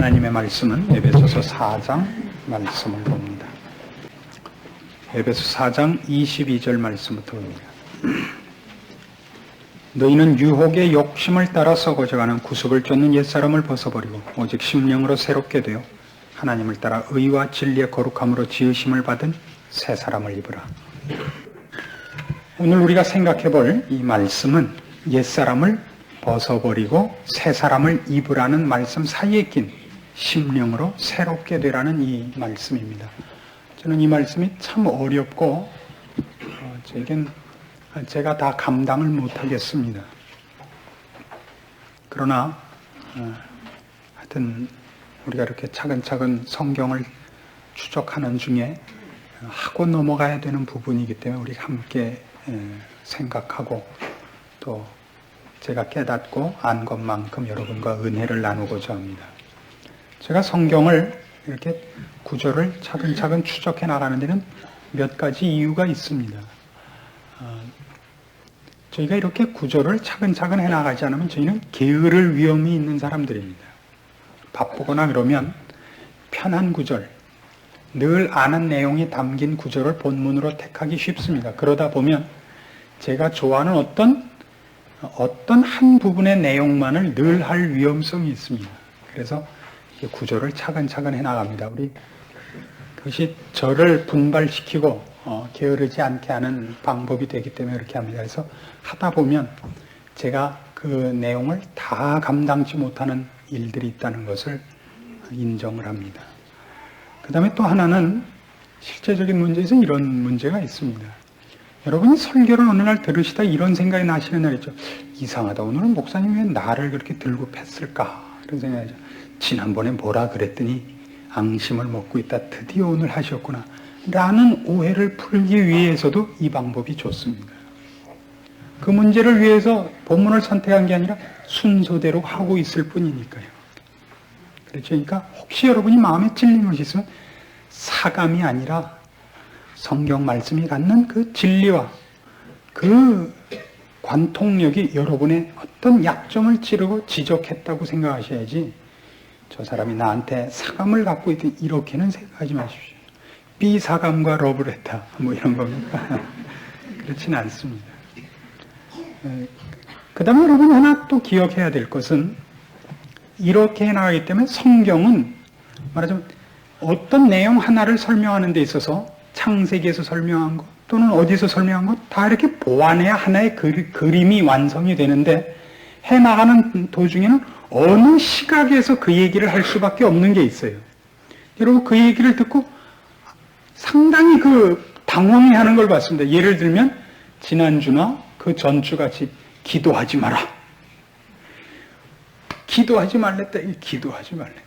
하나님의 말씀은 에베소서 4장 말씀을 봅니다. 에베소 4장 22절 말씀부터 봅니다. 너희는 유혹의 욕심을 따라 썩어져가는 구습을 쫓는 옛사람을 벗어버리고 오직 심령으로 새롭게 되어 하나님을 따라 의와 진리의 거룩함으로 지으심을 받은 새 사람을 입으라. 오늘 우리가 생각해 볼 이 말씀은 옛사람을 벗어버리고 새 사람을 입으라는 말씀 사이에 낀 심령으로 새롭게 되라는 이 말씀입니다. 저는 이 말씀이 참 어렵고 저에겐 제가 다 감당을 못하겠습니다. 그러나 하여튼 우리가 이렇게 차근차근 성경을 추적하는 중에 하고 넘어가야 되는 부분이기 때문에 우리 함께 생각하고 또 제가 깨닫고 안 것만큼 여러분과 은혜를 나누고자 합니다. 제가 성경을 이렇게 구절을 차근차근 추적해 나가는 데는 몇 가지 이유가 있습니다. 저희가 이렇게 구절을 차근차근 해나가지 않으면 저희는 게으를 위험이 있는 사람들입니다. 바쁘거나 그러면 편한 구절, 늘 아는 내용이 담긴 구절을 본문으로 택하기 쉽습니다. 그러다 보면 제가 좋아하는 어떤 한 부분의 내용만을 늘 할 위험성이 있습니다. 그래서 구절을 차근차근 해나갑니다. 그것이 저를 분발시키고 게으르지 않게 하는 방법이 되기 때문에 그렇게 합니다. 그래서 하다 보면 제가 그 내용을 다 감당치 못하는 일들이 있다는 것을 인정을 합니다. 그 다음에 또 하나는 실제적인 문제에서 이런 문제가 있습니다. 여러분이 설교를 어느 날 들으시다 이런 생각이 나시는 날 있죠. 이상하다. 오늘은 목사님이 왜 나를 그렇게 들고 팼을까? 이런 생각이 나죠. 지난번에 뭐라 그랬더니 앙심을 먹고 있다. 드디어 오늘 하셨구나. 라는 오해를 풀기 위해서도 이 방법이 좋습니다. 그 문제를 위해서 본문을 선택한 게 아니라 순서대로 하고 있을 뿐이니까요. 그러니까 혹시 여러분이 마음에 찔린 것이 있으면 사감이 아니라 성경 말씀이 갖는 그 진리와 그 관통력이 여러분의 어떤 약점을 찌르고 지적했다고 생각하셔야지 저 사람이 나한테 사감을 갖고 있든 이렇게는 생각하지 마십시오. 비사감과 러브레터 뭐 이런 겁니까? 그렇지는 않습니다. 그 다음에 여러분이 하나 또 기억해야 될 것은 이렇게 나가기 때문에 성경은 말하자면 어떤 내용 하나를 설명하는 데 있어서 창세기에서 설명한 것 또는 어디서 설명한 것 다 이렇게 보완해야 하나의 그림이 완성이 되는데 해나가는 도중에는 어느 시각에서 그 얘기를 할 수밖에 없는 게 있어요. 여러분 그 얘기를 듣고 상당히 당황해하는 걸 봤습니다. 예를 들면 지난주나 그 전주같이 기도하지 마라. 기도하지 말랬다. 기도하지 말랬다.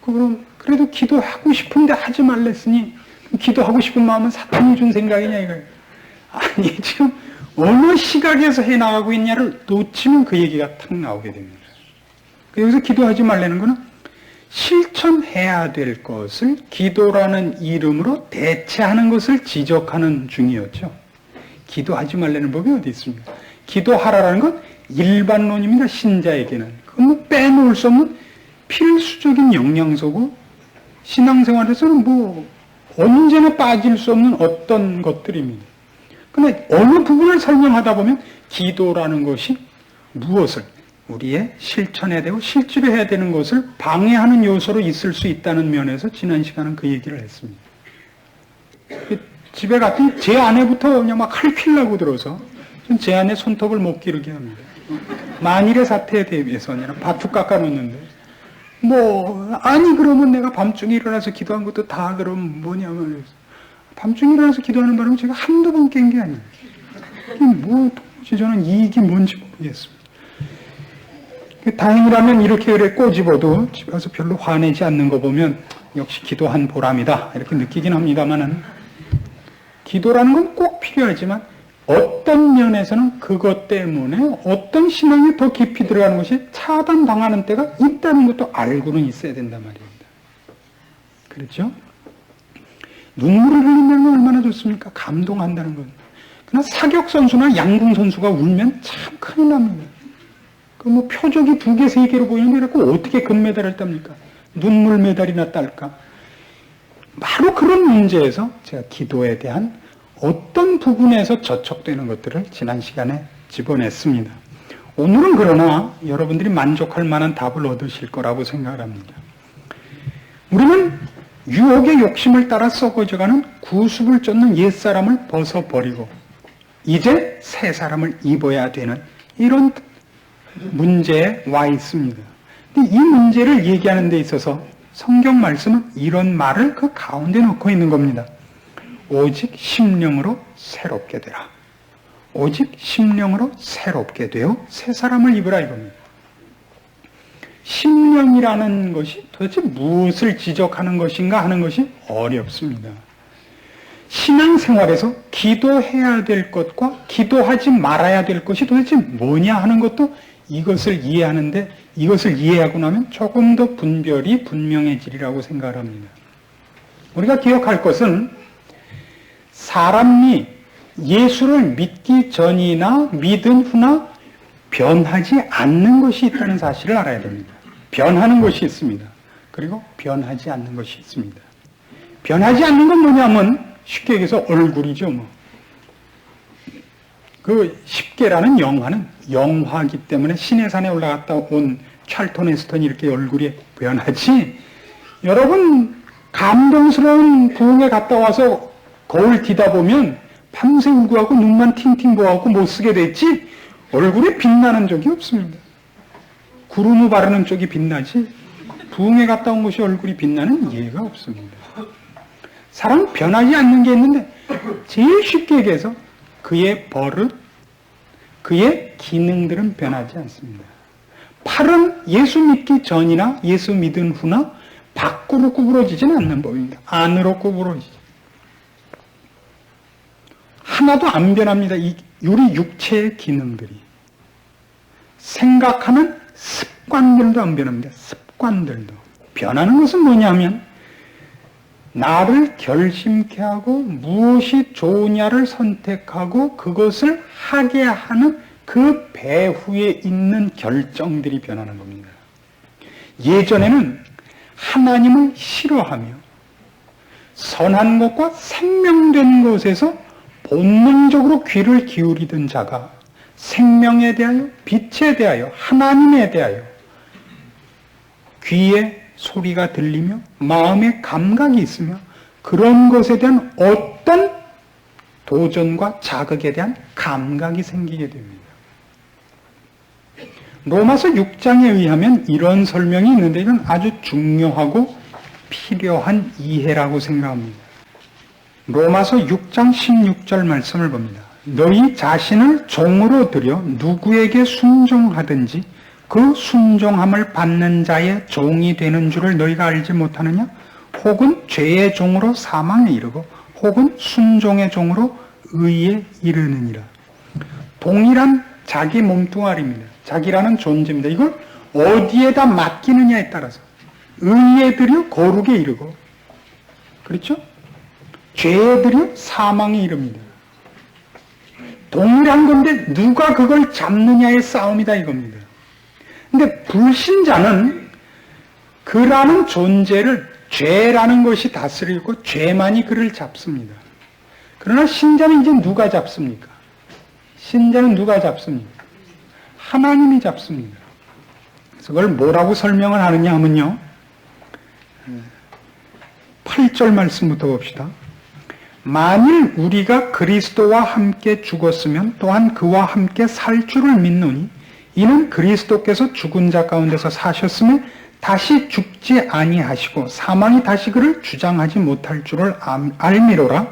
그럼 그래도 기도하고 싶은데 하지 말랬으니 기도하고 싶은 마음은 사탄이 준 생각이냐 이거예요. 아니 지금 어느 시각에서 해나가고 있냐를 놓치면 그 얘기가 탁 나오게 됩니다. 여기서 기도하지 말라는 것은 실천해야 될 것을 기도라는 이름으로 대체하는 것을 지적하는 중이었죠. 기도하지 말라는 법이 어디 있습니까? 기도하라는 건 일반론입니다. 신자에게는. 그건 뭐 빼놓을 수 없는 필수적인 영양소고 신앙생활에서는 뭐 언제나 빠질 수 없는 어떤 것들입니다. 그런데 어느 부분을 설명하다 보면 기도라는 것이 무엇을 우리의 실천해야 되고 실제로 해야 되는 것을 방해하는 요소로 있을 수 있다는 면에서 지난 시간은 그 얘기를 했습니다. 집에 갔더니 제 아내부터 그냥 막 칼필라고 들어서 제 아내 손톱을 못 기르게 합니다. 만일의 사태에 대비해서 아니라 밭툭 깎아놓는데 아니 그러면 내가 밤중에 일어나서 기도한 것도 다 그럼 뭐냐면 밤중에 일어나서 기도하는 바람에 제가 한두 번 깬 게 아니에요. 도무지 저는 이익이 뭔지 모르겠습니다. 다행이라면 이렇게 꼬집어도 집에 가서 별로 화내지 않는 거 보면 역시 기도한 보람이다 이렇게 느끼긴 합니다만은 기도라는 건 꼭 필요하지만 어떤 면에서는 그것 때문에 어떤 신앙이 더 깊이 들어가는 것이 차단당하는 때가 있다는 것도 알고는 있어야 된단 말입니다. 그렇죠? 눈물을 흘린다는 건 얼마나 좋습니까? 감동한다는 건. 그러나 사격 선수나 양궁 선수가 울면 참 큰일 납니다. 그 뭐 표적이 2개, 3개로 보이는데 그 어떻게 금메달을 땁니까? 눈물 메달이나 딸까? 바로 그런 문제에서 제가 기도에 대한 어떤 부분에서 저촉되는 것들을 지난 시간에 집어냈습니다. 오늘은 그러나 여러분들이 만족할 만한 답을 얻으실 거라고 생각을 합니다. 우리는 유혹의 욕심을 따라 썩어져가는 구습을 쫓는 옛사람을 벗어버리고 이제 새 사람을 입어야 되는 이런 문제에 와 있습니다. 근데 이 문제를 얘기하는 데 있어서 성경 말씀은 이런 말을 그 가운데 넣고 있는 겁니다. 오직 심령으로 새롭게 되라. 오직 심령으로 새롭게 되어 새 사람을 입으라 이겁니다. 심령이라는 것이 도대체 무엇을 지적하는 것인가 하는 것이 어렵습니다. 신앙생활에서 기도해야 될 것과 기도하지 말아야 될 것이 도대체 뭐냐 하는 것도 이것을 이해하는데 이것을 이해하고 나면 조금 더 분별이 분명해지리라고 생각을 합니다. 우리가 기억할 것은 사람이 예수를 믿기 전이나 믿은 후나 변하지 않는 것이 있다는 사실을 알아야 됩니다. 변하는 것이 있습니다. 그리고 변하지 않는 것이 있습니다. 변하지 않는 건 뭐냐면 쉽게 얘기해서 얼굴이죠. 뭐. 그 10개라는 영화는 영화이기 때문에 시내산에 올라갔다 온 찰턴 헤스턴이 이렇게 얼굴이 변하지. 여러분 감동스러운 부흥에 갔다 와서 거울 뒤다 보면 밤새 울고하고 눈만 팅팅 부어갖고 못 쓰게 됐지 얼굴이 빛나는 적이 없습니다. 구루무 바르는 쪽이 빛나지 부흥에 갔다 온 것이 얼굴이 빛나는 예가 없습니다. 사람 변하지 않는 게 있는데 제일 쉽게 얘기해서 그의 버릇, 그의 기능들은 변하지 않습니다. 팔은 예수 믿기 전이나 예수 믿은 후나 밖으로 구부러지지는 않는 법입니다. 안으로 구부러지죠. 하나도 안 변합니다. 우리 육체의 기능들이. 생각하는 습관들도 안 변합니다. 습관들도. 변하는 것은 뭐냐면 나를 결심케 하고 무엇이 좋으냐를 선택하고 그것을 하게 하는 그 배후에 있는 결정들이 변하는 겁니다. 예전에는 하나님을 싫어하며 선한 것과 생명된 것에서 본능적으로 귀를 기울이던 자가 생명에 대하여, 빛에 대하여, 하나님에 대하여 귀에 소리가 들리며 마음에 감각이 있으며 그런 것에 대한 어떤 도전과 자극에 대한 감각이 생기게 됩니다. 로마서 6장에 의하면 이런 설명이 있는데 이건 아주 중요하고 필요한 이해라고 생각합니다. 로마서 6장 16절 말씀을 봅니다. 너희 자신을 종으로 들여 누구에게 순종하든지 그 순종함을 받는 자의 종이 되는 줄을 너희가 알지 못하느냐? 혹은 죄의 종으로 사망에 이르고 혹은 순종의 종으로 의에 이르느니라. 동일한 자기 몸뚱아리입니다. 자기라는 존재입니다. 이걸 어디에다 맡기느냐에 따라서 의에 들여 거룩에 이르고 그렇죠? 죄에 들여 사망에 이릅니다. 동일한 건데 누가 그걸 잡느냐의 싸움이다 이겁니다. 근데 불신자는 그라는 존재를 죄라는 것이 다스리고 죄만이 그를 잡습니다. 그러나 신자는 이제 누가 잡습니까? 신자는 누가 잡습니까? 하나님이 잡습니다. 그래서 그걸 뭐라고 설명을 하느냐 하면요. 8절 말씀부터 봅시다. 만일 우리가 그리스도와 함께 죽었으면 또한 그와 함께 살 줄을 믿노니 이는 그리스도께서 죽은 자 가운데서 사셨음에 다시 죽지 아니하시고 사망이 다시 그를 주장하지 못할 줄을 알미로라.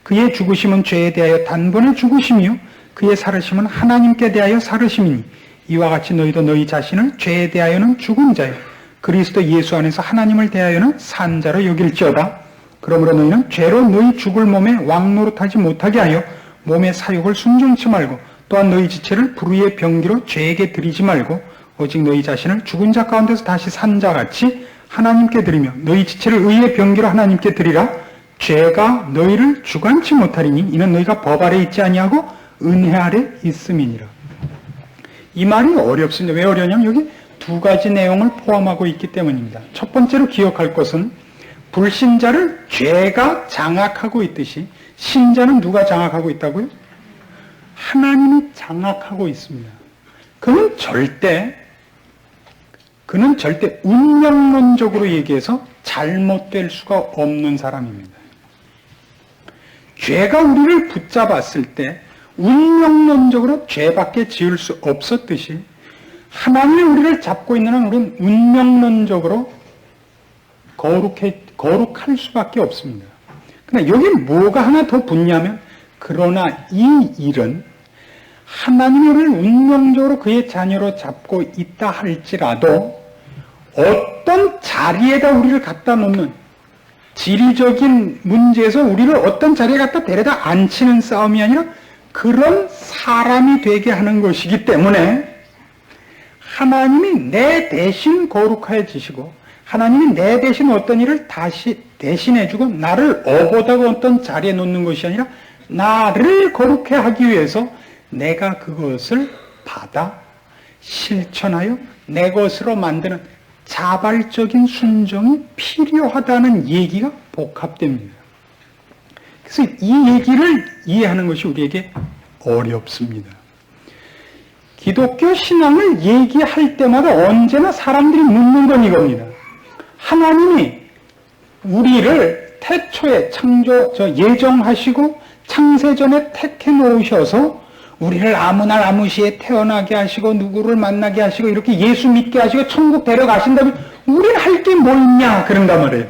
그의 죽으심은 죄에 대하여 단번에 죽으심이요 그의 살으심은 하나님께 대하여 살으심이니 이와 같이 너희도 너희 자신을 죄에 대하여는 죽은 자요 그리스도 예수 안에서 하나님을 대하여는 산 자로 여길지어다. 그러므로 너희는 죄로 너희 죽을 몸에 왕노릇하지 못하게 하여 몸의 사욕을 순종치 말고 또한 너희 지체를 불의의 병기로 죄에게 드리지 말고 오직 너희 자신을 죽은 자 가운데서 다시 산 자같이 하나님께 드리며 너희 지체를 의의 병기로 하나님께 드리라. 죄가 너희를 주관치 못하리니 이는 너희가 법 아래 있지 아니하고 은혜 아래 있음이니라. 이 말이 어렵습니다. 왜 어려냐면 여기 두 가지 내용을 포함하고 있기 때문입니다. 첫 번째로 기억할 것은 불신자를 죄가 장악하고 있듯이 신자는 누가 장악하고 있다고요? 하나님이 장악하고 있습니다. 그는 절대 운명론적으로 얘기해서 잘못될 수가 없는 사람입니다. 죄가 우리를 붙잡았을 때 운명론적으로 죄밖에 지을 수 없었듯이 하나님이 우리를 잡고 있는 한 우리는 운명론적으로 거룩할 수밖에 없습니다. 그러나 여기 뭐가 하나 더 붙냐면 그러나 이 일은 하나님이 우리를 운명적으로 그의 자녀로 잡고 있다 할지라도 어떤 자리에다 우리를 갖다 놓는 지리적인 문제에서 우리를 어떤 자리에 갖다 데려다 앉히는 싸움이 아니라 그런 사람이 되게 하는 것이기 때문에 하나님이 내 대신 거룩해지시고 하나님이 내 대신 어떤 일을 다시 대신해주고 나를 업어다가 어떤 자리에 놓는 것이 아니라 나를 거룩해 하기 위해서 내가 그것을 받아 실천하여 내 것으로 만드는 자발적인 순종이 필요하다는 얘기가 복합됩니다. 그래서 이 얘기를 이해하는 것이 우리에게 어렵습니다. 기독교 신앙을 얘기할 때마다 언제나 사람들이 묻는 건 이겁니다. 하나님이 우리를 태초에 예정하시고 창세전에 택해 놓으셔서 우리를 아무 날 아무 시에 태어나게 하시고 누구를 만나게 하시고 이렇게 예수 믿게 하시고 천국 데려가신다면 우리는 할 게 뭐 있냐 그런단 말이에요.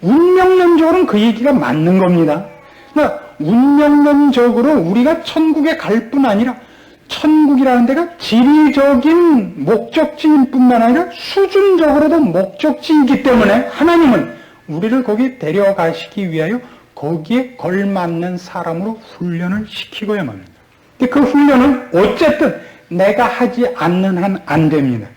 운명론적으로는 그 얘기가 맞는 겁니다. 그러니까 운명론적으로 우리가 천국에 갈 뿐 아니라 천국이라는 데가 지리적인 목적지일 뿐만 아니라 수준적으로도 목적지이기 때문에 하나님은 우리를 거기에 데려가시기 위하여 거기에 걸맞는 사람으로 훈련을 시키고야만 합니다. 근데 그 훈련은 어쨌든 내가 하지 않는 한 안 됩니다.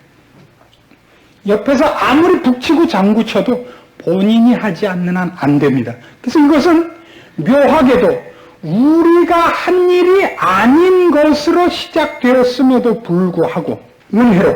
옆에서 아무리 북치고 장구쳐도 본인이 하지 않는 한 안 됩니다. 그래서 이것은 묘하게도 우리가 한 일이 아닌 것으로 시작되었음에도 불구하고 은혜로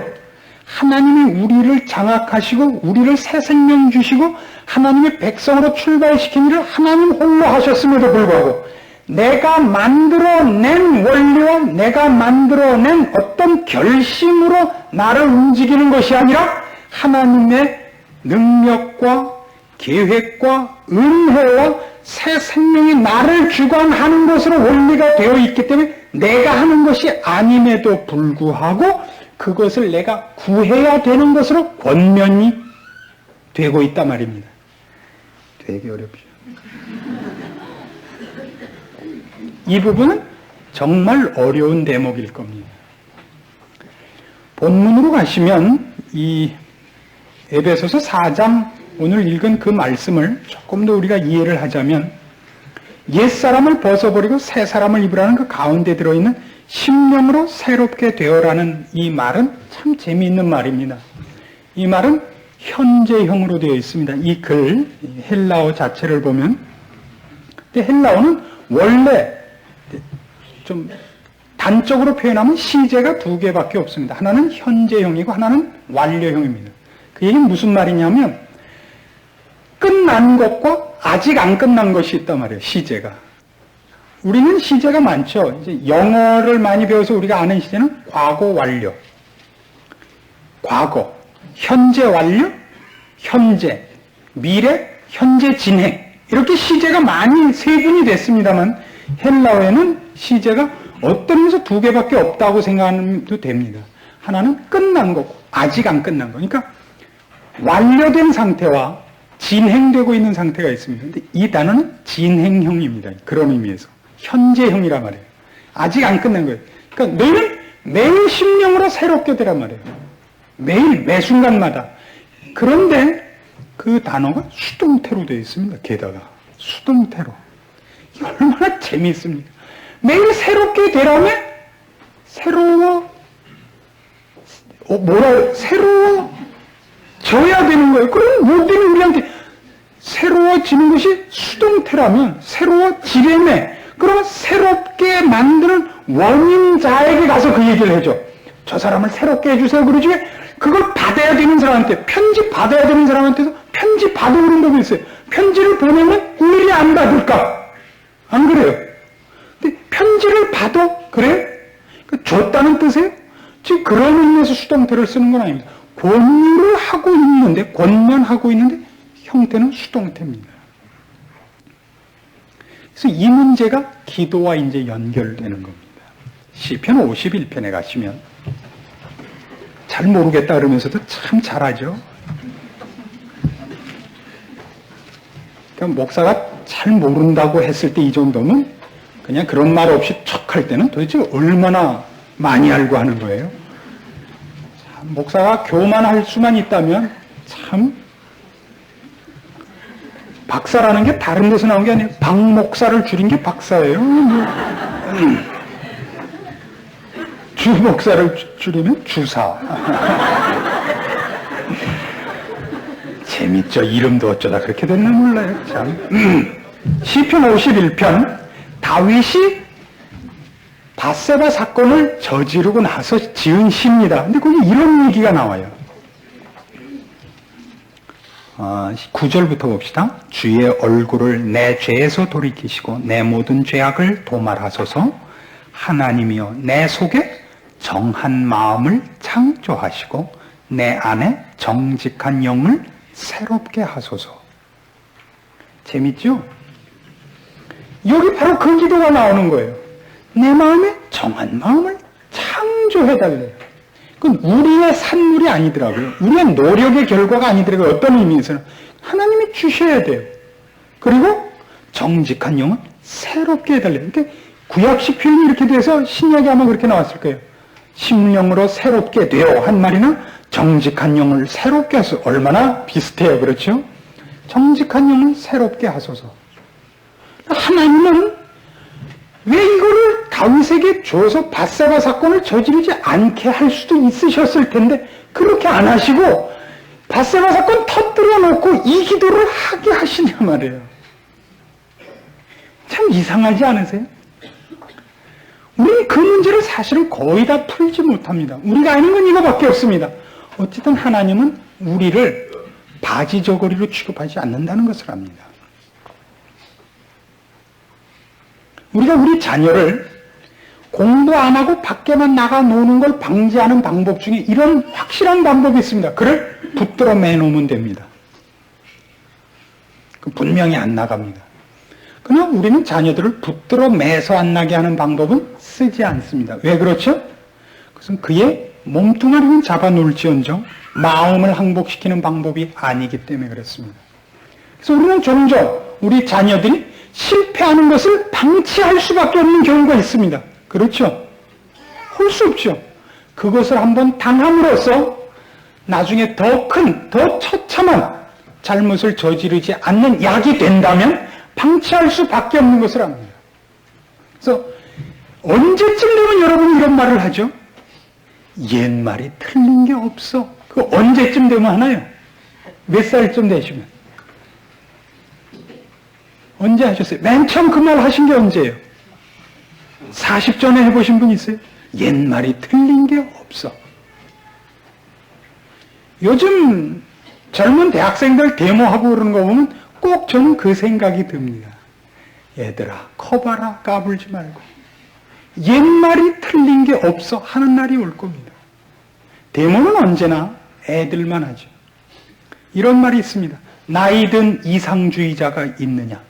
하나님이 우리를 장악하시고 우리를 새 생명 주시고 하나님의 백성으로 출발시킨 일을 하나님 홀로 하셨음에도 불구하고 내가 만들어낸 원리와 내가 만들어낸 어떤 결심으로 나를 움직이는 것이 아니라 하나님의 능력과 계획과 은혜와 새 생명이 나를 주관하는 것으로 원리가 되어 있기 때문에 내가 하는 것이 아님에도 불구하고 그것을 내가 구해야 되는 것으로 권면이 되고 있단 말입니다. 되게 어렵죠. 이 부분은 정말 어려운 대목일 겁니다. 본문으로 가시면 이 에베소서 4장 오늘 읽은 그 말씀을 조금 더 우리가 이해를 하자면 옛사람을 벗어버리고 새 사람을 입으라는 그 가운데 들어있는 심령으로 새롭게 되어라는 이 말은 참 재미있는 말입니다. 이 말은 현재형으로 되어 있습니다. 이 글 헬라어 자체를 보면 근데 헬라어는 원래 좀 단적으로 표현하면 시제가 두 개밖에 없습니다. 하나는 현재형이고 하나는 완료형입니다. 그 얘기는 무슨 말이냐면 끝난 것과 아직 안 끝난 것이 있단 말이에요. 시제가. 우리는 시제가 많죠. 이제 영어를 많이 배워서 우리가 아는 시제는 과거 완료, 과거, 현재 완료, 현재, 미래, 현재 진행 이렇게 시제가 많이 세분이 됐습니다만 헬라어에는 시제가 어떤 면에서 두 개밖에 없다고 생각해도 됩니다. 하나는 끝난 거고 아직 안 끝난 거. 그러니까 완료된 상태와 진행되고 있는 상태가 있습니다. 근데 이 단어는 진행형입니다. 그런 의미에서. 현재형이란 말이에요. 아직 안 끝난 거예요. 그러니까 너희는 매일 심령으로 새롭게 되란 말이에요. 매일, 매 순간마다. 그런데 그 단어가 수동태로 되어 있습니다. 게다가. 수동태로. 이게 얼마나 재미있습니까? 매일 새롭게 되라면 새로워져야 되는 거예요. 그럼 모든 우리한테 새로워지는 것이 수동태라면 새로워지려면 그러면 새롭게 만드는 원인자에게 가서 그 얘기를 해줘. 저 사람을 새롭게 해주세요. 그러지 왜 그걸 받아야 되는 사람한테, 편지 받아야 되는 사람한테도 편지 받아오는 법이 있어요. 편지를 보내면 일일이 안 받을까? 안 그래요? 근데 편지를 받아? 그래요? 줬다는 뜻이에요? 지금 그런 의미에서 수동태를 쓰는 건 아닙니다. 권유를 하고 있는데, 권면하고 있는데 형태는 수동태입니다. 그래서 이 문제가 기도와 이제 연결되는 겁니다. 시편 51편에 가시면 잘 모르겠다 그러면서도 참 잘하죠. 그러니까 목사가 잘 모른다고 했을 때 이 정도면 그냥 그런 말 없이 척할 때는 도대체 얼마나 많이 알고 하는 거예요. 참, 목사가 교만할 수만 있다면 참 박사라는 게 다른 데서 나온 게 아니에요. 박 목사를 줄인 게 박사예요. 주 목사를 줄이면 주사. 재밌죠. 이름도 어쩌다 그렇게 됐나 몰라요. 참. 시편 51편 다윗이 밧세바 사건을 저지르고 나서 지은 시입니다. 근데 거기 이런 얘기가 나와요. 9절부터 봅시다. 주의 얼굴을 내 죄에서 돌이키시고 내 모든 죄악을 도말하소서. 하나님이여 내 속에 정한 마음을 창조하시고 내 안에 정직한 영을 새롭게 하소서. 재밌죠? 여기 바로 그 기도가 나오는 거예요. 내 마음에 정한 마음을 창조해달래요. 그건 우리의 산물이 아니더라고요. 우리의 노력의 결과가 아니더라고요. 어떤 의미에서는 하나님이 주셔야 돼요. 그리고 정직한 영은 새롭게 해달래요. 그러니까 구약식 표현이 이렇게 돼서 신약에 아마 그렇게 나왔을 거예요. 심령으로 새롭게 되어 한 말이나 정직한 영을 새롭게 하소서. 얼마나 비슷해요. 그렇죠? 정직한 영을 새롭게 하소서. 하나님은 왜 이거를 다윗에게 줘서 밧세바 사건을 저지르지 않게 할 수도 있으셨을 텐데 그렇게 안 하시고 밧세바 사건 터뜨려 놓고 이 기도를 하게 하시냐 말이에요. 참 이상하지 않으세요? 우리는 그 문제를 사실은 거의 다 풀지 못합니다. 우리가 아는 건 이거밖에 없습니다. 어쨌든 하나님은 우리를 바지 저고리로 취급하지 않는다는 것을 압니다. 우리가 우리 자녀를 공부 안 하고 밖에만 나가 노는 걸 방지하는 방법 중에 이런 확실한 방법이 있습니다. 그를 붙들어 매놓으면 됩니다. 분명히 안 나갑니다. 그러나 우리는 자녀들을 붙들어 매서 안 나게 하는 방법은 쓰지 않습니다. 왜 그렇죠? 그것은 그의 몸뚱아리는 잡아놓을지언정 마음을 항복시키는 방법이 아니기 때문에 그렇습니다. 그래서 우리는 종종 우리 자녀들이 실패하는 것을 방치할 수밖에 없는 경우가 있습니다. 그렇죠? 할 수 없죠. 그것을 한번 당함으로써 나중에 더 큰, 더 처참한 잘못을 저지르지 않는 약이 된다면 방치할 수밖에 없는 것을 압니다. 그래서 언제쯤 되면 여러분이 이런 말을 하죠? 옛말이 틀린 게 없어. 그 언제쯤 되면 하나요? 몇 살쯤 되시면? 언제 하셨어요? 맨 처음 그 말 하신 게 언제예요? 40 전에 해보신 분 있어요? 옛말이 틀린 게 없어. 요즘 젊은 대학생들 데모하고 그러는 거 보면 꼭 저는 그 생각이 듭니다. 얘들아, 커봐라, 까불지 말고. 옛말이 틀린 게 없어 하는 날이 올 겁니다. 데모는 언제나 애들만 하죠. 이런 말이 있습니다. 나이든 이상주의자가 있느냐?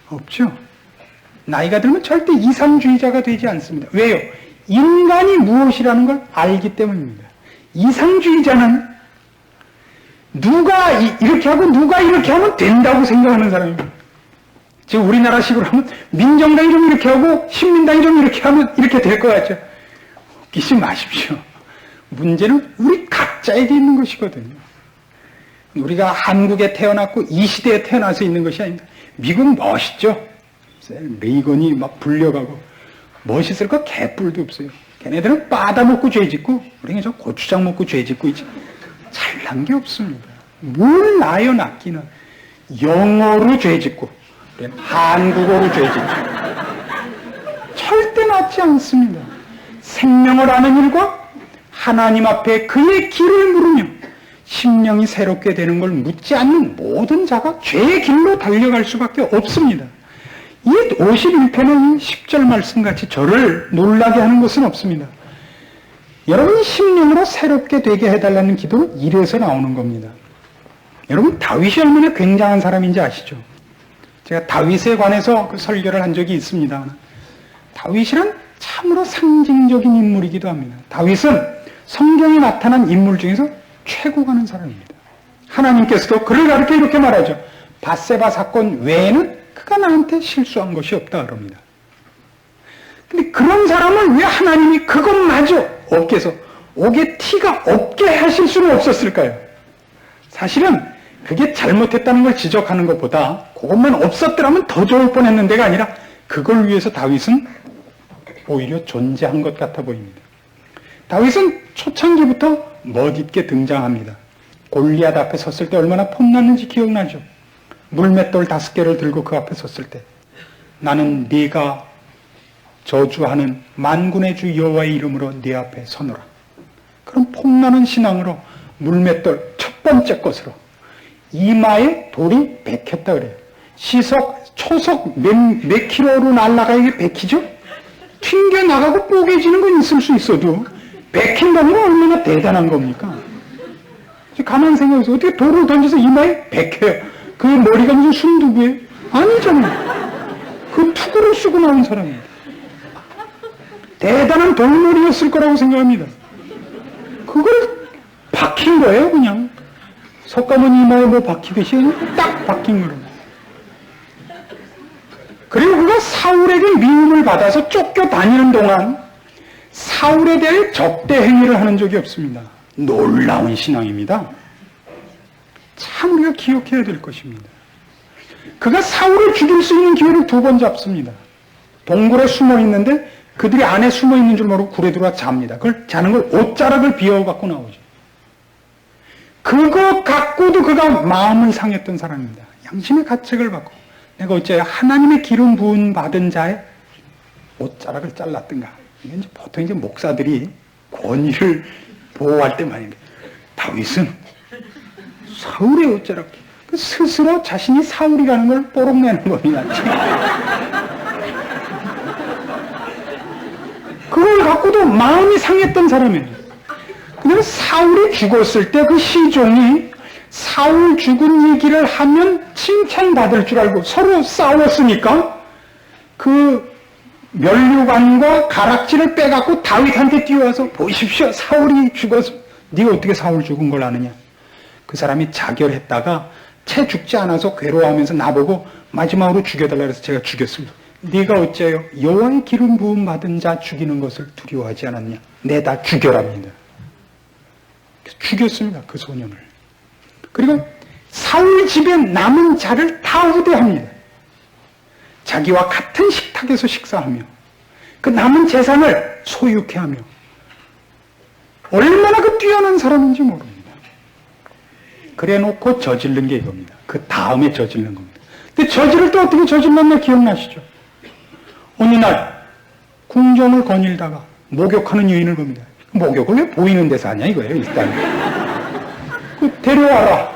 없죠. 나이가 들면 절대 이상주의자가 되지 않습니다. 왜요? 인간이 무엇이라는 걸 알기 때문입니다. 이상주의자는 누가 이렇게 하고 누가 이렇게 하면 된다고 생각하는 사람입니다. 지금 우리나라식으로 하면 민정당이 좀 이렇게 하고 신민당이 좀 이렇게 하면 이렇게 될 것 같죠. 웃기지 마십시오. 문제는 우리 각자에게 있는 것이거든요. 우리가 한국에 태어났고 이 시대에 태어나서 있는 것이 아닙니다. 미국은 멋있죠. 레이건이 막 불려가고 멋있을 거 개뿔도 없어요. 걔네들은 바다 먹고 죄 짓고 우리는 저 고추장 먹고 죄 짓고 있지. 잘난 게 없습니다. 뭘 나요 낫기는. 영어로 죄 짓고 한국어로 죄 짓고 절대 낫지 맞지 않습니다. 생명을 아는 일과 하나님 앞에 그의 길을 물으며 심령이 새롭게 되는 걸 묻지 않는 모든 자가 죄의 길로 달려갈 수밖에 없습니다. 이 51편의 10절 말씀같이 저를 놀라게 하는 것은 없습니다. 여러분이 심령으로 새롭게 되게 해달라는 기도는 이래서 나오는 겁니다. 여러분, 다윗이 얼마나 굉장한 사람인지 아시죠? 제가 다윗에 관해서 그 설교를 한 적이 있습니다. 다윗이란 참으로 상징적인 인물이기도 합니다. 다윗은 성경에 나타난 인물 중에서 최고 가는 사람입니다. 하나님께서도 그를 가르쳐 이렇게 말하죠. 밧세바 사건 외에는 그가 나한테 실수한 것이 없다 그럽니다. 근데 그런 사람을 왜 하나님이 그것마저 없게서 옥에 티가 없게 하실 수는 없었을까요? 사실은 그게 잘못했다는 걸 지적하는 것보다 그것만 없었더라면 더 좋을 뻔했는데가 아니라 그걸 위해서 다윗은 오히려 존재한 것 같아 보입니다. 다윗은 초창기부터 멋있게 등장합니다. 골리앗 앞에 섰을 때 얼마나 폼났는지 기억나죠? 물맷돌 5개를 들고 그 앞에 섰을 때 나는 네가 저주하는 만군의 주 여호와의 이름으로 네 앞에 서노라. 그런 폼나는 신앙으로 물맷돌 첫 번째 것으로 이마에 돌이 백혔다 그래요. 초속 몇 킬로로 날아가 이게 백히죠? 튕겨나가고 뽀개지는 건 있을 수 있어도 백힌다는 건 얼마나 대단한 겁니까? 가만히 생각해서 어떻게 돌을 던져서 이마에 백혀요? 그 머리가 무슨 순두부예요? 아니잖아요. 그 투구를 쓰고 나온 사람입니다. 대단한 돌머리였을 거라고 생각합니다. 그걸 박힌 거예요, 그냥. 석가모니 이마에 뭐 박히듯이 딱 박힌 거로. 그리고 그가 사울에게 미움을 받아서 쫓겨다니는 동안 사울에 대해 적대 행위를 하는 적이 없습니다. 놀라운 신앙입니다. 참 우리가 기억해야 될 것입니다. 그가 사울을 죽일 수 있는 기회를 2번 잡습니다. 동굴에 숨어 있는데 그들이 안에 숨어 있는 줄 모르고 굴에 들어와 잡니다. 그걸 자는 걸 옷자락을 비워갖고 나오죠. 그거 갖고도 그가 마음을 상했던 사람입니다. 양심의 가책을 받고 내가 어째요 하나님의 기름 부은 받은 자의 옷자락을 잘랐던가. 이게 이제 보통 이제 목사들이 권위를 보호할 때 말입니다. 다윗은 사울의 옷자락, 스스로 자신이 사울이라는 걸 뽀록내는 겁니다. 그걸 갖고도 마음이 상했던 사람이에요. 근데 사울이 죽었을 때 그 시종이 사울 죽은 얘기를 하면 칭찬받을 줄 알고 서로 싸웠으니까 그 면류관과 가락지를 빼갖고 다윗한테 뛰어와서 보십시오. 사울이 죽어서 네가 어떻게 사울 죽은 걸 아느냐. 그 사람이 자결했다가 채 죽지 않아서 괴로워하면서 나보고 마지막으로 죽여달라 그래서 제가 죽였습니다. 네가 어째요? 여호와의 기름 부음 받은 자 죽이는 것을 두려워하지 않았냐? 내다 죽여랍니다. 죽였습니다. 그 소년을. 그리고 사울 집에 남은 자를 다 후대합니다. 자기와 같은 식탁에서 식사하며 그 남은 재산을 소유케 하며 얼마나 그 뛰어난 사람인지 모릅니다. 그래 놓고 저지른 게 이겁니다. 그 다음에 저지른 겁니다. 근데 저지를 때 어떻게 저질렀나 기억나시죠? 어느 날 궁정을 거닐다가 목욕하는 여인을 봅니다. 목욕을 왜 보이는 데서 하냐 이거예요. 일단 데려와라.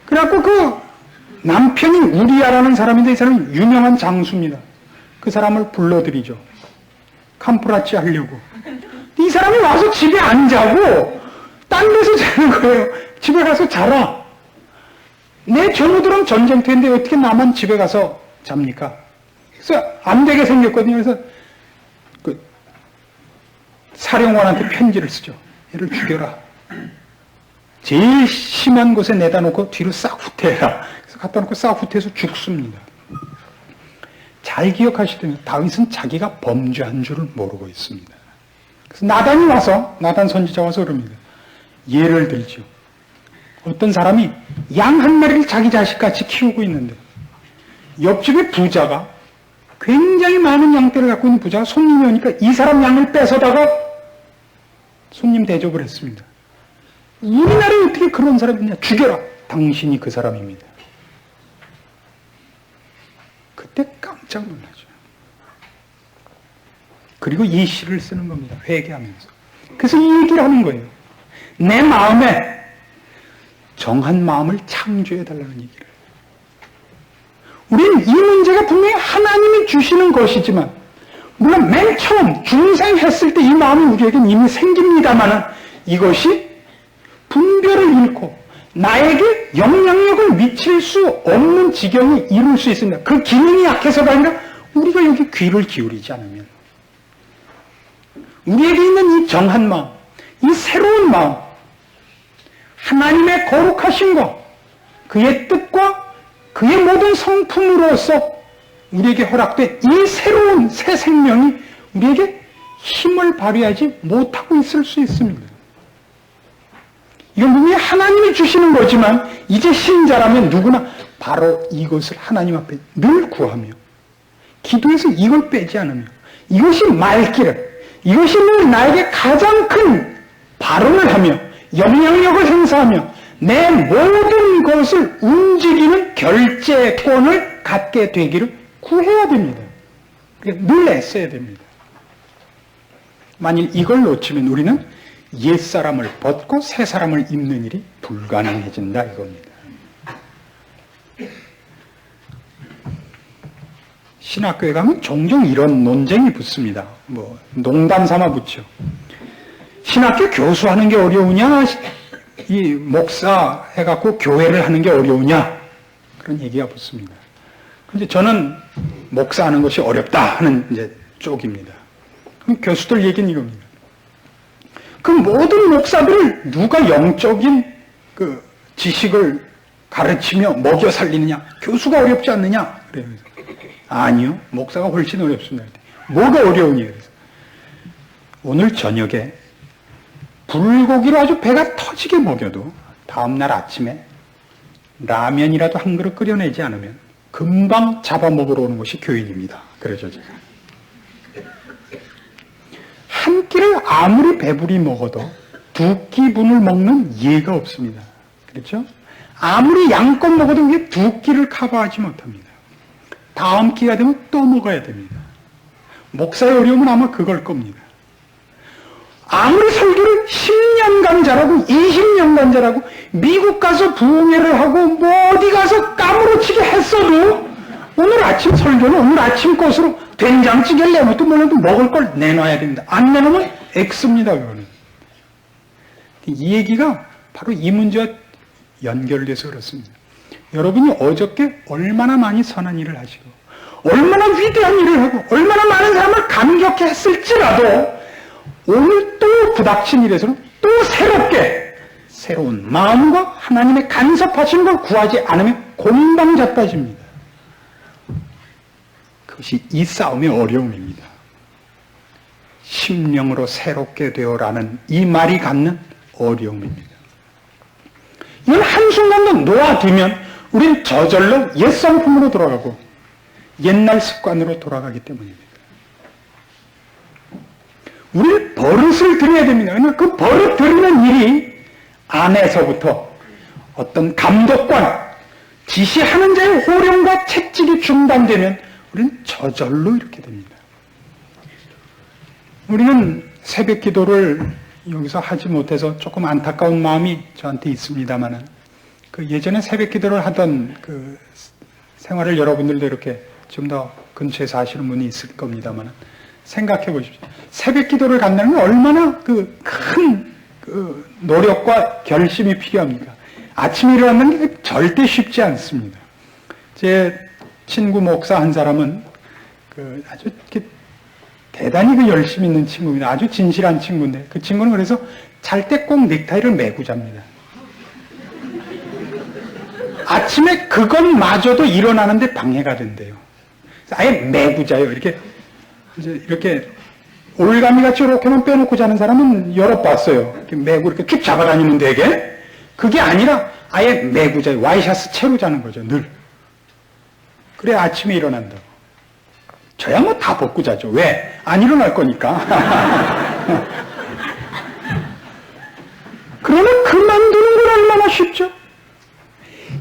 그래갖고 그 남편이 우리야라는 사람인데 이 사람은 유명한 장수입니다. 그 사람을 불러들이죠. 캄프라치 하려고. 이 사람이 와서 집에 안 자고 딴 데서 자는 거예요. 집에 가서 자라. 내 전우들은 전쟁터인데 어떻게 나만 집에 가서 잡니까? 그래서 안 되게 생겼거든요. 그래서 그 사령관한테 편지를 쓰죠. 얘를 죽여라. 제일 심한 곳에 내다 놓고 뒤로 싹 후퇴해라. 그래서 갖다 놓고 싹 후퇴해서 죽습니다. 잘 기억하시더니 다윗은 자기가 범죄한 줄을 모르고 있습니다. 그래서 나단이 와서, 나단 선지자가 와서 그럽니다. 예를 들죠. 어떤 사람이 양 한 마리를 자기 자식같이 키우고 있는데 옆집에 부자가 굉장히 많은 양떼를 갖고 있는 부자가 손님이 오니까 이 사람 양을 뺏어다가 손님 대접을 했습니다. 우리나라에 어떻게 그런 사람이 있냐? 죽여라. 당신이 그 사람입니다. 그때 깜짝 놀라죠. 그리고 이 시를 쓰는 겁니다. 회개하면서. 그래서 이 얘기를 하는 거예요. 내 마음에 정한 마음을 창조해달라는 얘기를. 우리는 이 문제가 분명히 하나님이 주시는 것이지만, 물론 맨 처음 중생했을 때 이 마음이 우리에게는 이미 생깁니다마는 이것이 분별을 잃고 나에게 영향력을 미칠 수 없는 지경에 이룰 수 있습니다. 그 기능이 약해서가 아니라 우리가 여기 귀를 기울이지 않으면, 우리에게 있는 이 정한 마음, 이 새로운 마음, 하나님의 거룩하심과 그의 뜻과 그의 모든 성품으로서 우리에게 허락된 이 새로운 새 생명이 우리에게 힘을 발휘하지 못하고 있을 수 있습니다. 이건 분명히 하나님이 주시는 거지만 이제 신자라면 누구나 바로 이것을 하나님 앞에 늘 구하며 기도해서 이걸 빼지 않으며 이것이 말기를, 이것이 늘 나에게 가장 큰 발언을 하며 영향력을 행사하며 내 모든 것을 움직이는 결재권을 갖게 되기를 구해야 됩니다. 늘 애써야 됩니다. 만일 이걸 놓치면 우리는 옛사람을 벗고 새사람을 입는 일이 불가능해진다 이겁니다. 신학교에 가면 종종 이런 논쟁이 붙습니다. 농담 삼아 붙죠. 신학교 교수하는 게 어려우냐, 이 목사 해갖고 교회를 하는 게 어려우냐, 그런 얘기가 붙습니다. 근데 저는 목사하는 것이 어렵다 하는 이제 쪽입니다. 그럼 교수들 얘기는 이겁니다. 그 모든 목사들을 누가 영적인 그 지식을 가르치며 먹여 살리느냐? 교수가 어렵지 않느냐? 그래요. 아니요. 목사가 훨씬 어렵습니다. 뭐가 어려우니? 그래서 오늘 저녁에 불고기로 아주 배가 터지게 먹여도 다음날 아침에 라면이라도 한 그릇 끓여내지 않으면 금방 잡아먹으러 오는 것이 교인입니다. 그러죠, 제가. 한 끼를 아무리 배부리 먹어도 두 끼분을 먹는 예가 없습니다. 그렇죠? 아무리 양껏 먹어도 이게 두 끼를 커버하지 못합니다. 다음 끼가 되면 또 먹어야 됩니다. 목사의 어려움은 아마 그걸 겁니다. 아무리 설교를 10년간 잘하고 20년간 잘하고 미국 가서 부흥회를 하고 뭐 어디 가서 까무러치게 했어도 오늘 아침 설교는 오늘 아침 것으로 된장찌개를 내놓도 몰라도 먹을 걸 내놔야 됩니다. 안 내놓으면 X입니다. 그거는. 이 얘기가 바로 이 문제와 연결돼서 그렇습니다. 여러분이 어저께 얼마나 많이 선한 일을 하시고 얼마나 위대한 일을 하고 얼마나 많은 사람을 감격해 했을지라도 오늘 또 부닥친 일에서는 또 새롭게 새로운 마음과 하나님의 간섭하신 걸 구하지 않으면 곰방 자빠집니다. 그것이 이 싸움의 어려움입니다. 심령으로 새롭게 되어라는 이 말이 갖는 어려움입니다. 이걸 한순간도 놓아두면 우린 저절로 옛 성품으로 돌아가고 옛날 습관으로 돌아가기 때문입니다. 우리는 버릇을 들여야 됩니다. 그 버릇 들이는 일이 안에서부터 어떤 감독관, 지시하는 자의 호령과 채찍이 중단되면 우리는 저절로 이렇게 됩니다. 우리는 새벽 기도를 여기서 하지 못해서 조금 안타까운 마음이 저한테 있습니다만은 그 예전에 새벽 기도를 하던 그 생활을 여러분들도 이렇게 좀 더 근처에 사시는 분이 있을 겁니다만은 생각해 보십시오. 새벽 기도를 간다는 건 얼마나 큰 노력과 결심이 필요합니까? 아침에 일어나는 게 절대 쉽지 않습니다. 제 친구 목사 한 사람은 아주 대단히 열심히 있는 친구입니다. 아주 진실한 친구인데 그 친구는 그래서 잘 때 꼭 넥타이를 매고 잡니다. 아침에 그것마저도 일어나는데 방해가 된대요. 아예 매고 자요. 이렇게 올가미 같이 이렇게만 빼놓고 자는 사람은 여러 봤어요. 이렇게 매고 이렇게 쭉 잡아다니는 되게. 그게 아니라 아예 매고 자요. 와이셔츠 채로 자는 거죠. 늘. 그래 아침에 일어난다고. 저야 뭐 다 벗고 자죠. 왜? 안 일어날 거니까. 그러면 그만두는 건 얼마나 쉽죠?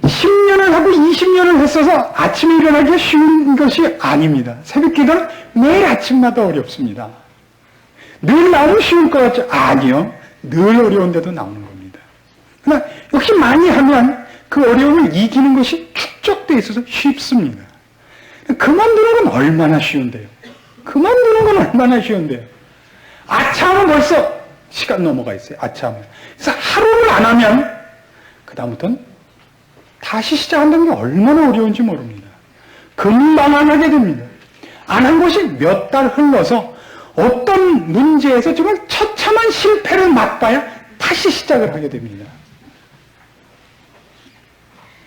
10년을 하고 20년을 했어서 아침에 일어나기가 쉬운 것이 아닙니다. 새벽 기도는 매일 아침마다 어렵습니다. 늘 나오면 쉬울 것 같죠? 아니요. 늘 어려운데도 나오는 겁니다. 그러나 역시 많이 하면 그 어려움을 이기는 것이 축적되어 있어서 쉽습니다. 그만두는 건 얼마나 쉬운데요. 그만두는 건 얼마나 쉬운데요. 아차하면 벌써 시간 넘어가 있어요. 아차하면. 그래서 하루를 안 하면 그 다음부터는 다시 시작한다는 게 얼마나 어려운지 모릅니다. 금방 안 하게 됩니다. 안 한 것이 몇 달 흘러서 어떤 문제에서 정말 처참한 실패를 맛봐야 다시 시작을 하게 됩니다.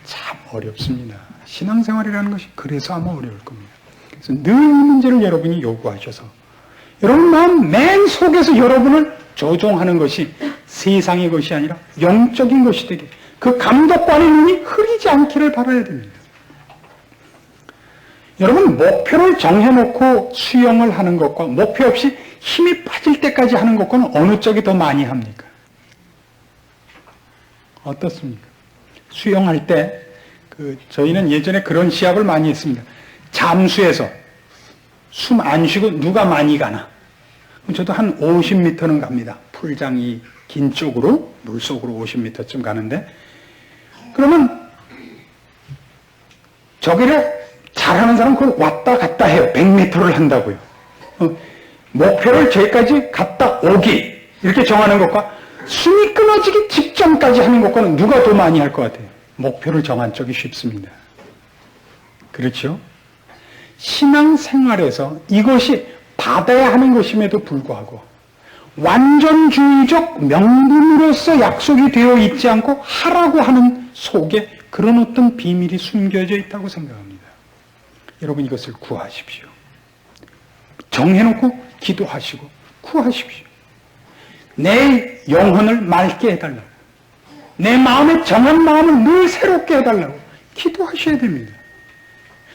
참 어렵습니다. 신앙생활이라는 것이 그래서 아마 어려울 겁니다. 그래서 늘 이 문제를 여러분이 요구하셔서 여러분 마음 맨 속에서 여러분을 조종하는 것이 세상의 것이 아니라 영적인 것이 되게 그 감독관의 눈이 흐리지 않기를 바라야 됩니다. 여러분 목표를 정해놓고 수영을 하는 것과 목표 없이 힘이 빠질 때까지 하는 것과는 어느 쪽이 더 많이 합니까? 어떻습니까? 수영할 때 저희는 예전에 그런 시합을 많이 했습니다. 잠수해서 숨 안 쉬고 누가 많이 가나. 저도 한 50m는 갑니다. 풀장이 긴 쪽으로 물속으로 50m쯤 가는데 그러면 저기를 잘하는 사람은 그걸 왔다 갔다 해요. 100m를 한다고요. 목표를 저기까지 갔다 오기 이렇게 정하는 것과 숨이 끊어지기 직전까지 하는 것과는 누가 더 많이 할 것 같아요? 목표를 정한 쪽이 쉽습니다. 그렇죠? 신앙생활에서 이것이 받아야 하는 것임에도 불구하고 완전주의적 명분으로서 약속이 되어 있지 않고 하라고 하는 속에 그런 어떤 비밀이 숨겨져 있다고 생각합니다. 여러분 이것을 구하십시오. 정해놓고 기도하시고 구하십시오. 내 영혼을 맑게 해달라고, 내 마음에 정한 마음을 늘 새롭게 해달라고 기도하셔야 됩니다.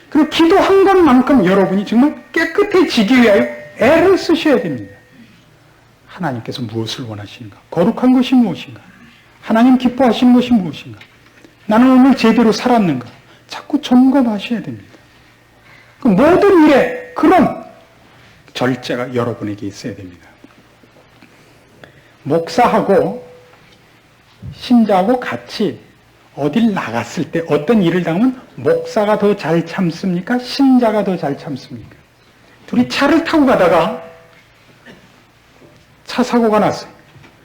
그리고 기도한 것만큼 여러분이 정말 깨끗해지기 위하여 애를 쓰셔야 됩니다. 하나님께서 무엇을 원하시는가? 거룩한 것이 무엇인가? 하나님 기뻐하시는 것이 무엇인가? 나는 오늘 제대로 살았는가? 자꾸 점검하셔야 됩니다. 그 모든 일에 그런 절제가 여러분에게 있어야 됩니다. 목사하고 신자하고 같이 어딜 나갔을 때 어떤 일을 당하면 목사가 더 잘 참습니까? 신자가 더 잘 참습니까? 둘이 차를 타고 가다가 차 사고가 났어요.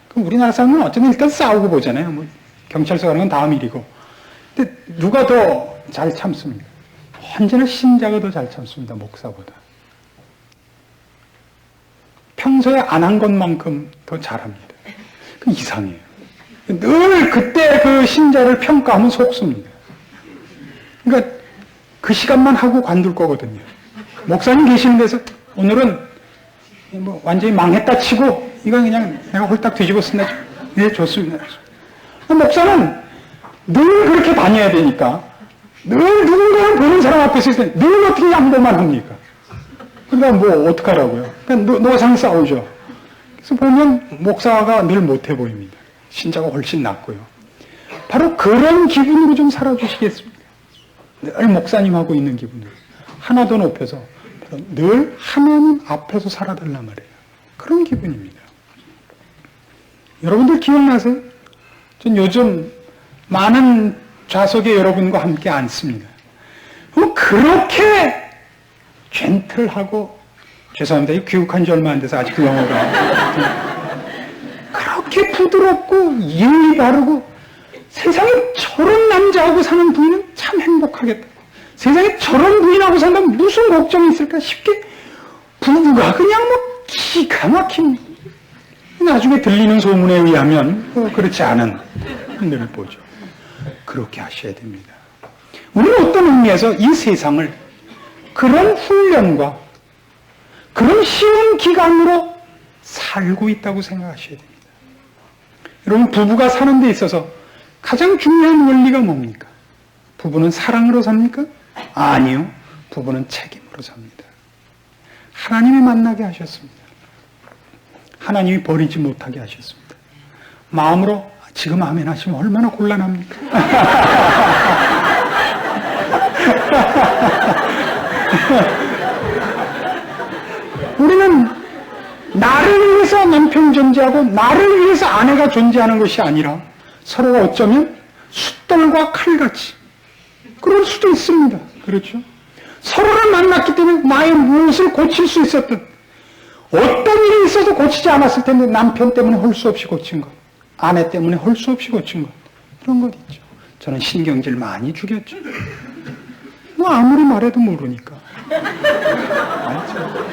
그럼 우리나라 사람은 어쩌면 일단 싸우고 보잖아요. 뭐 경찰서 가는 건 다음 일이고. 근데 누가 더 잘 참습니까? 언제나 신자가 더 잘 참습니다. 목사보다. 평소에 안 한 것만큼 더 잘합니다. 그 이상해요. 늘 그때 그 신자를 평가하면 속습니다. 그러니까 그 시간만 하고 관둘 거거든요. 목사님 계시는 데서 오늘은 뭐 완전히 망했다 치고 이건 그냥 내가 홀딱 뒤집어 쓴다. 네, 좋습니다. 목사는 늘 그렇게 다녀야 되니까 늘 누군가를 보는 사람 앞에 있을 때 늘 어떻게 양보만 합니까? 그러니까 뭐 어떡하라고요? 그러니까 노상 싸우죠. 그래서 보면 목사가 늘 못해 보입니다. 신자가 훨씬 낫고요. 바로 그런 기분으로 좀 살아주시겠습니까? 늘 목사님하고 있는 기분으로 하나 더 높여서 늘 하나님 앞에서 살아달란 말이에요. 그런 기분입니다. 여러분들 기억나세요? 전 요즘 많은 좌석에 여러분과 함께 앉습니다. 그렇게 젠틀하고 죄송합니다. 귀국한 지 얼마 안 돼서 아직 그 영어가 그렇게 부드럽고 예의 바르고 세상에 저런 남자하고 사는 부인은 참 행복하겠다. 세상에 저런 부인하고 산다면 무슨 걱정이 있을까 싶게 부부가 그냥 뭐 기가 막힌 나중에 들리는 소문에 의하면 그렇지 않은 늘 보죠. 그렇게 하셔야 됩니다. 우리는 어떤 의미에서 이 세상을 그런 훈련과 그런 쉬운 기간으로 살고 있다고 생각하셔야 됩니다. 여러분 부부가 사는 데 있어서 가장 중요한 원리가 뭡니까? 부부는 사랑으로 삽니까? 아니요. 부부는 책임으로 삽니다. 하나님이 만나게 하셨습니다. 하나님이 버리지 못하게 하셨습니다. 마음으로 지금 아멘 하시면 얼마나 곤란합니까? 우리는 나를 위해서 남편이 존재하고 나를 위해서 아내가 존재하는 것이 아니라 서로가 어쩌면 숫돌과 칼같이 그럴 수도 있습니다. 그렇죠? 서로를 만났기 때문에 나의 무엇을 고칠 수 있었던 어떤 일이 있어도 고치지 않았을 텐데 남편 때문에 할 수 없이 고친 것, 아내 때문에 할 수 없이 고친 것, 그런 것 있죠. 저는 신경질 많이 죽였죠. 뭐 아무리 말해도 모르니까. 알죠?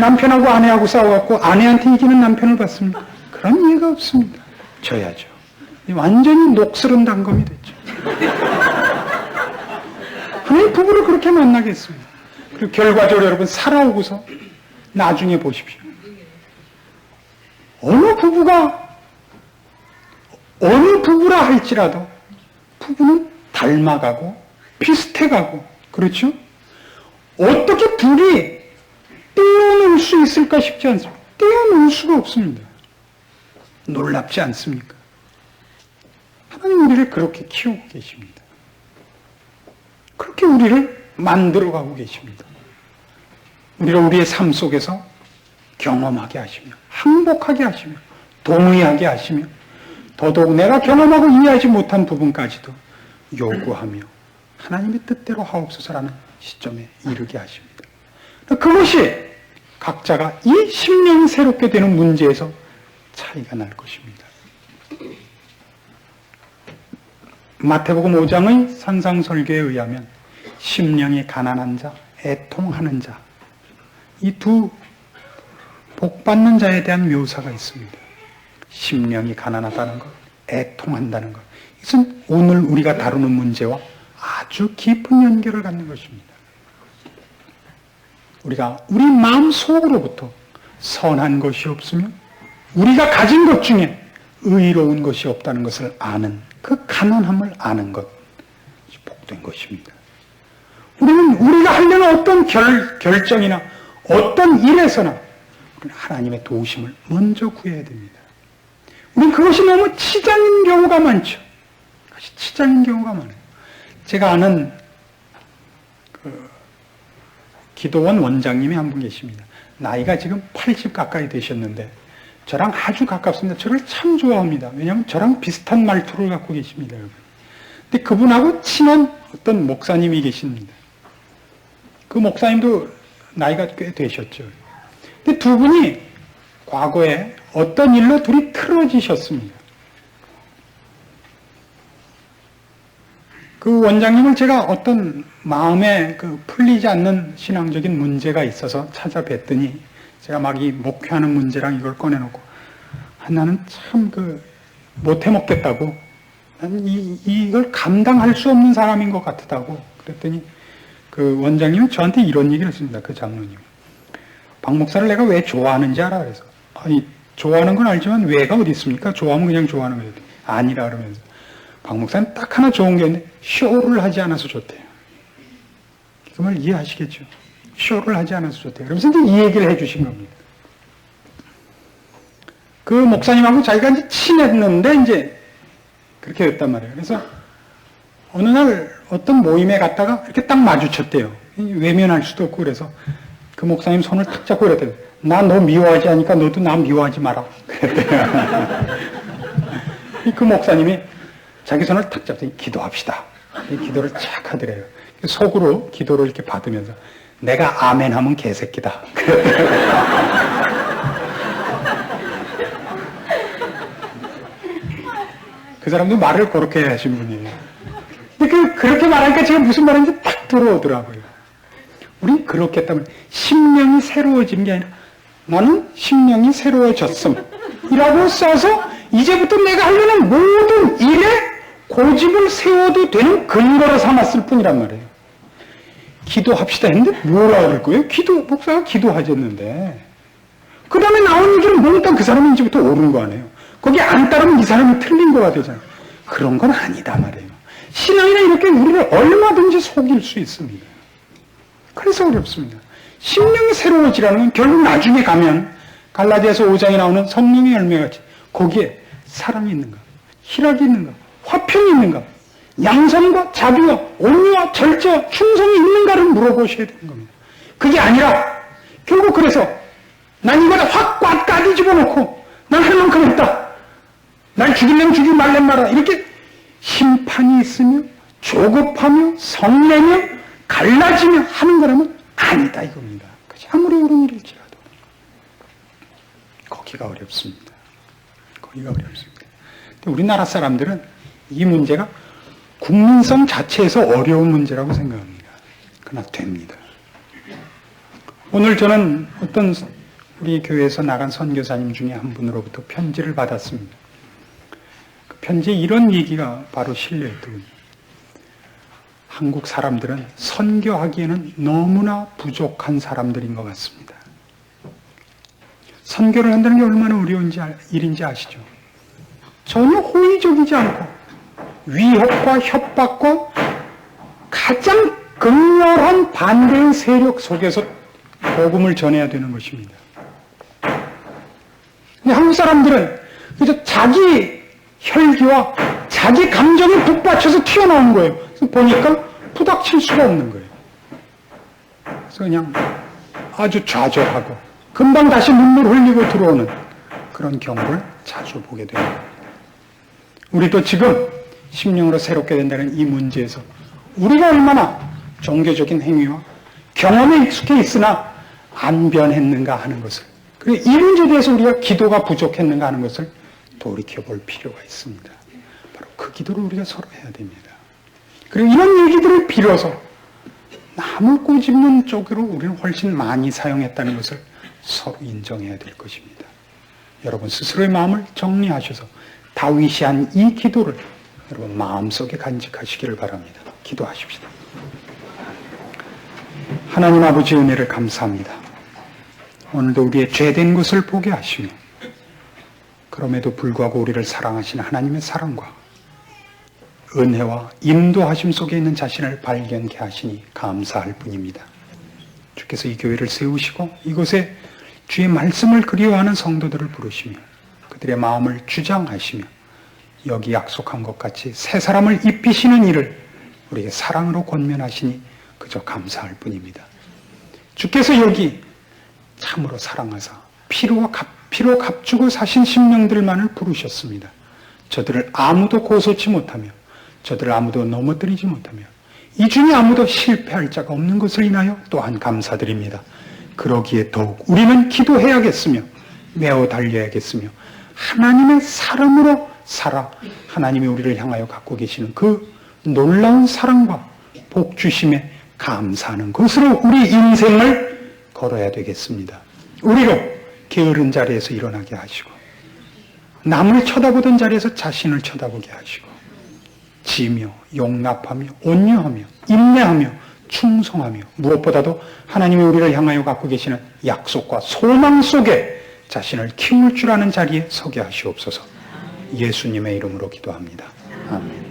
남편하고 아내하고 싸워갖고 아내한테 이기는 남편을 봤습니다. 그런 이해가 없습니다. 져야죠. 완전히 녹슬은 단검이 됐죠. 하나님 부부를 그렇게 만나겠습니다. 그리고 결과적으로 여러분 살아오고서 나중에 보십시오. 어느 부부라 할지라도 부부는 닮아가고 비슷해가고 그렇죠? 어떻게 둘이 떼어놓을 수 있을까 싶지 않습니까? 떼어놓을 수가 없습니다. 놀랍지 않습니까? 하나님 우리를 그렇게 키우고 계십니다. 그렇게 우리를 만들어가고 계십니다. 우리를 우리의 삶 속에서 경험하게 하시며 행복하게 하시며 동의하게 하시며 더더욱 내가 경험하고 이해하지 못한 부분까지도 요구하며 하나님의 뜻대로 하옵소서라는 시점에 이르게 하십니다. 그것이 각자가 이 심령이 새롭게 되는 문제에서 차이가 날 것입니다. 마태복음 5장의 산상설교에 의하면 심령이 가난한 자, 애통하는 자, 이 두 복받는 자에 대한 묘사가 있습니다. 심령이 가난하다는 것, 애통한다는 것. 이것은 오늘 우리가 다루는 문제와 아주 깊은 연결을 갖는 것입니다. 우리가 우리 마음 속으로부터 선한 것이 없으며 우리가 가진 것 중에 의로운 것이 없다는 것을 아는 그 가난함을 아는 것이 복된 것입니다. 우리는 우리가 하려는 어떤 결정이나 어떤 일에서나 하나님의 도우심을 먼저 구해야 됩니다. 우리는 그것이 너무 치장인 경우가 많죠. 그것이 치장인 경우가 많아요. 제가 아는 기도원 원장님이 한 분 계십니다. 나이가 지금 80 가까이 되셨는데 저랑 아주 가깝습니다. 저를 참 좋아합니다. 왜냐하면 저랑 비슷한 말투를 갖고 계십니다. 여러분. 근데 그분하고 친한 어떤 목사님이 계십니다. 그 목사님도 나이가 꽤 되셨죠. 근데 두 분이 과거에 어떤 일로 둘이 틀어지셨습니다. 그 원장님을 제가 어떤 마음에 풀리지 않는 신앙적인 문제가 있어서 찾아뵀더니 제가 막 이 목회하는 문제랑 이걸 꺼내놓고 나는 참 못해 먹겠다고 나는 이걸 감당할 수 없는 사람인 것 같다고 그랬더니 그 원장님은 저한테 이런 얘기를 했습니다. 그 장로님. 박 목사를 내가 왜 좋아하는지 알아? 그래서 아니 좋아하는 건 알지만 왜가 어디 있습니까? 좋아하면 그냥 좋아하는 거예요. 아니라 그러면서 박 목사는 딱 하나 좋은 게 있는데 쇼를 하지 않아서 좋대요. 그 말 이해하시겠죠? 쇼를 하지 않아서 좋대요. 그러면서 이제 이 얘기를 해주신 겁니다. 그 목사님하고 자기가 이제 친했는데 이제 그렇게 됐단 말이에요. 그래서 어느 날 어떤 모임에 갔다가 이렇게 딱 마주쳤대요. 외면할 수도 없고 그래서 그 목사님 손을 탁 잡고 그랬대요. 나 너 미워하지 않으니까 너도 나 미워하지 마라. 그랬대요. 그 목사님이 자기 손을 탁 잡더니 기도합시다. 이 기도를 착 하더래요. 속으로 기도를 이렇게 받으면서 내가 아멘 하면 개새끼다. 그 사람도 말을 그렇게 하신 분이에요. 근데 그렇게 말하니까 제가 무슨 말인지 딱 들어오더라고요. 우린 그렇게 했다면 심령이 새로워진 게 아니라 나는 심령이 새로워졌음 이라고 써서 이제부터 내가 하려는 모든 일에 고집을 세워도 되는 근거로 삼았을 뿐이란 말이에요. 기도합시다 했는데 뭐라 그럴 거예요? 목사가 기도하셨는데 그 다음에 나온 얘기는 뭔가 그 사람이 이제부터 옳은 거 아니에요. 거기 안 따르면 이 사람이 틀린 거가 되잖아요. 그런 건 아니다 말이에요. 신앙이란 이렇게 우리를 얼마든지 속일 수 있습니다. 그래서 어렵습니다. 심령이 새로워지라는 건 결국 나중에 가면 갈라디아서 5장에 나오는 성령의 열매같이 거기에 사랑이 있는가, 희락이 있는가, 화평이 있는가, 양선과 자비와 온유와 절제와 충성이 있는가를 물어보셔야 되는 겁니다. 그게 아니라 결국 그래서 난 이걸 확 꽉까지 집어넣고 난 할 만큼 했다. 날 죽이려면 죽이고 말려면 말아. 이렇게 심판이 있으며 조급하며 성내며 갈라지며 하는 거라면 아니다 이겁니다. 그치? 아무리 옳은 일일지라도 거기가 어렵습니다. 거기가 어렵습니다. 근데 우리나라 사람들은 이 문제가 국민성 자체에서 어려운 문제라고 생각합니다. 그러나 됩니다. 오늘 저는 어떤 우리 교회에서 나간 선교사님 중에 한 분으로부터 편지를 받았습니다. 그 편지에 이런 얘기가 바로 실려 있더군요. 한국 사람들은 선교하기에는 너무나 부족한 사람들인 것 같습니다. 선교를 한다는 게 얼마나 어려운 일인지 아시죠? 전혀 호의적이지 않고 위협과 협박과 가장 극렬한 반대의 세력 속에서 복음을 전해야 되는 것입니다. 근데 한국 사람들은 그저 자기 혈기와 자기 감정이 북받쳐서 튀어나온 거예요. 그래서 보니까 부닥칠 수가 없는 거예요. 그래서 그냥 아주 좌절하고 금방 다시 눈물 흘리고 들어오는 그런 경우를 자주 보게 됩니다. 우리도 지금 심령으로 새롭게 된다는 이 문제에서 우리가 얼마나 종교적인 행위와 경험에 익숙해 있으나 안 변했는가 하는 것을, 그리고 이 문제에 대해서 우리가 기도가 부족했는가 하는 것을 돌이켜볼 필요가 있습니다. 바로 그 기도를 우리가 서로 해야 됩니다. 그리고 이런 얘기들을 빌어서 남을 꼬집는 쪽으로 우리는 훨씬 많이 사용했다는 것을 서로 인정해야 될 것입니다. 여러분 스스로의 마음을 정리하셔서 다윗이 한 이 기도를 여러분 마음속에 간직하시기를 바랍니다. 기도하십시다. 하나님 아버지 은혜를 감사합니다. 오늘도 우리의 죄된 것을 보게 하시며 그럼에도 불구하고 우리를 사랑하시는 하나님의 사랑과 은혜와 인도하심 속에 있는 자신을 발견케 하시니 감사할 뿐입니다. 주께서 이 교회를 세우시고 이곳에 주의 말씀을 그리워하는 성도들을 부르시며 그들의 마음을 주장하시며 여기 약속한 것 같이 새 사람을 입히시는 일을 우리에게 사랑으로 권면하시니 그저 감사할 뿐입니다. 주께서 여기 참으로 사랑하사 피로 값주고 사신 심령들만을 부르셨습니다. 저들을 아무도 고소치 못하며 저들을 아무도 넘어뜨리지 못하며 이 중에 아무도 실패할 자가 없는 것을 인하여 또한 감사드립니다. 그러기에 더욱 우리는 기도해야겠으며 매어 달려야겠으며 하나님의 사람으로 살아 하나님이 우리를 향하여 갖고 계시는 그 놀라운 사랑과 복주심에 감사하는 것으로 우리 인생을 걸어야 되겠습니다. 우리로 게으른 자리에서 일어나게 하시고 남을 쳐다보던 자리에서 자신을 쳐다보게 하시고 지며 용납하며 온유하며 인내하며 충성하며 무엇보다도 하나님이 우리를 향하여 갖고 계시는 약속과 소망 속에 자신을 키울 줄 아는 자리에 서게 하시옵소서. 예수님의 이름으로 기도합니다. 아멘.